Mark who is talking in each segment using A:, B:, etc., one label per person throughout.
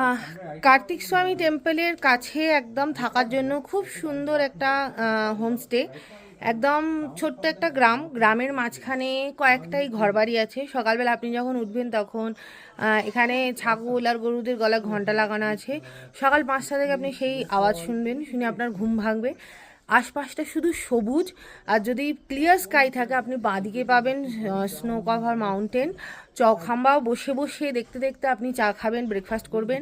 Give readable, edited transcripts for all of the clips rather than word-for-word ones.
A: আহ, কার্তিক স্বামী টেম্পলের কাছে একদম থাকার জন্য খুব সুন্দর একটা হোমস্টে। একদম ছোট্ট একটা গ্রামের মাঝখানে কয়েকটাই ঘরবাড়ি আছে। সকালবেলা আপনি যখন উঠবেন তখন এখানে ছাগল আর গরুদের গলায় ঘন্টা লাগানো আছে। সকাল 5টা থেকে আপনি সেই আওয়াজ শুনবেন, শুনে আপনার ঘুম ভাঙবে। আশপাশটা শুধু সবুজ। আর যদি ক্লিয়ার স্কাই থাকে আপনি বাঁদিকে পাবেন স্নো কভার মাউন্টেন। চৌখাম্বাও বসে বসে দেখতে দেখতে আপনি চা খাবেন, ব্রেকফাস্ট করবেন।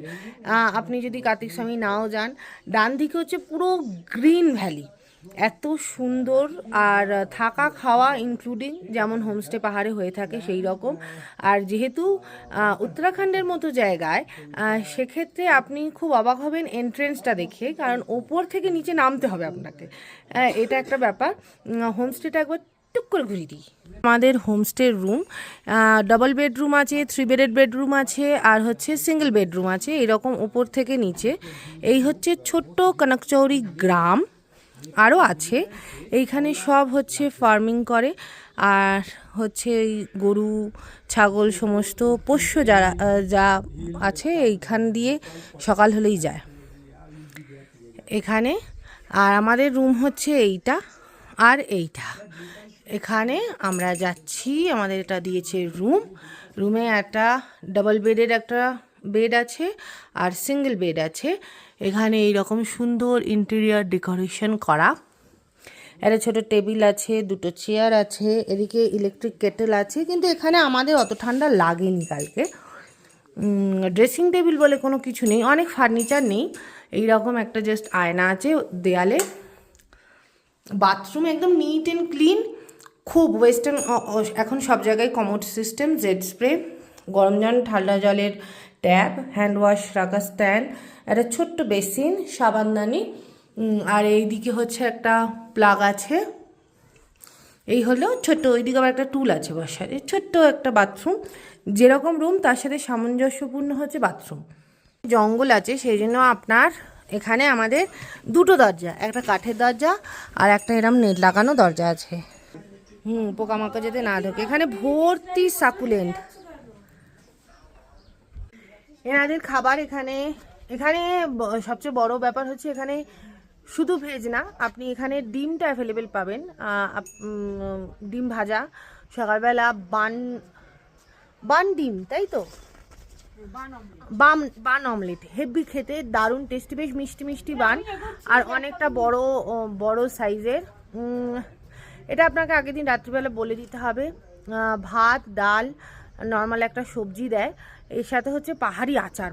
A: আপনি যদি কার্তিক স্বামী নাও যান, ডান দিকে হচ্ছে পুরো গ্রিন ভ্যালি, এত সুন্দর। আর থাকা খাওয়া ইনক্লুডিং যেমন হোমস্টে পাহাড়ে হয়ে থাকে সেই রকম। আর যেহেতু উত্তরাখণ্ডের মতো জায়গায়, সেক্ষেত্রে আপনি খুব অবাক হবেন এন্ট্রেন্সটা দেখে, কারণ ওপর থেকে নিচে নামতে হবে আপনাকে। এটা একটা ব্যাপার। হোমস্টেটা একবার টুক করে ঘুরিয়ে দিই। আমাদের হোমস্টের রুম ডাবল বেডরুম আছে, 3 বেডেড বেডরুম আছে, আর হচ্ছে সিঙ্গেল বেডরুম আছে, এরকম ওপর থেকে নিচে। এই হচ্ছে ছোট্ট কনকচৌরি গ্রাম। আরও আছে এইখানে, সব হচ্ছে ফার্মিং করে। আর হচ্ছে এই গরু ছাগল সমস্ত পোষ্য যারা যা আছে এইখান দিয়ে সকাল হলেই যায় এখানে। আর আমাদের রুম হচ্ছে এইটা আর এইটা। এখানে আমরা যাচ্ছি, আমাদের এটা দিয়েছে রুমে একটা ডাবল বেডের একটা বেড আছে আর সিঙ্গেল বেড আছে। এখানে এইরকম সুন্দর ইন্টেরিয়ার ডেকোরেশন করা। একটা ছোটো টেবিল আছে, 2টো চেয়ার আছে, এদিকে ইলেকট্রিক কেটেল আছে। কিন্তু এখানে আমাদের অত ঠান্ডা লাগেনি কালকে। ড্রেসিং টেবিল বলে কোনো কিছু নেই, অনেক ফার্নিচার নেই। এইরকম একটা জাস্ট আয়না আছে দেয়ালে। বাথরুম একদম নিট অ্যান্ড ক্লিন, খুব ওয়েস্টার্ন। এখন সব জায়গায় কমোড সিস্টেম, জেড স্প্রে, গরম জল ঠান্ডা জলের ট্যাপ, হ্যান্ড ওয়াশ রাখার স্ট্যান্ড, একটা ছোট্ট বেসিন, সাবানদানি। আর এইদিকে হচ্ছে একটা প্লাগ আছে। এই হলো ছোট্ট, ওইদিকে আবার একটা টুল আছে বসার। এই ছোট্ট একটা বাথরুম, যেরকম রুম তার সাথে সামঞ্জস্যপূর্ণ হচ্ছে বাথরুম। জঙ্গল আছে, সেই জন্য আপনার এখানে আমাদের 2টো দরজা, একটা কাঠের দরজা আর একটা এরম নেট লাগানো দরজা আছে। পোকামাকড় যাতে না ঢোকে। এখানে ভর্তি সাকুলেন্ট। এনাদের খাবার এখানে এখানে সবচেয়ে বড় ব্যাপার হচ্ছে এখানে শুধু ভেজ না, আপনি এখানে ডিমটা অ্যাভেলেবেল পাবেন। ডিম ভাজা, সকালবেলা বান ডিম, তাই তো, বান অমলেট, হেভি খেতে, দারুণ টেস্টি, বেশ মিষ্টি মিষ্টি বান। আর অনেকটা বড় বড় সাইজের। এটা আপনাকে আগের দিন রাত্রিবেলা বলে দিতে হবে। ভাত, ডাল, নর্মাল একটা সবজি দেয়, এর সাথে হচ্ছে পাহাড়ি আচার।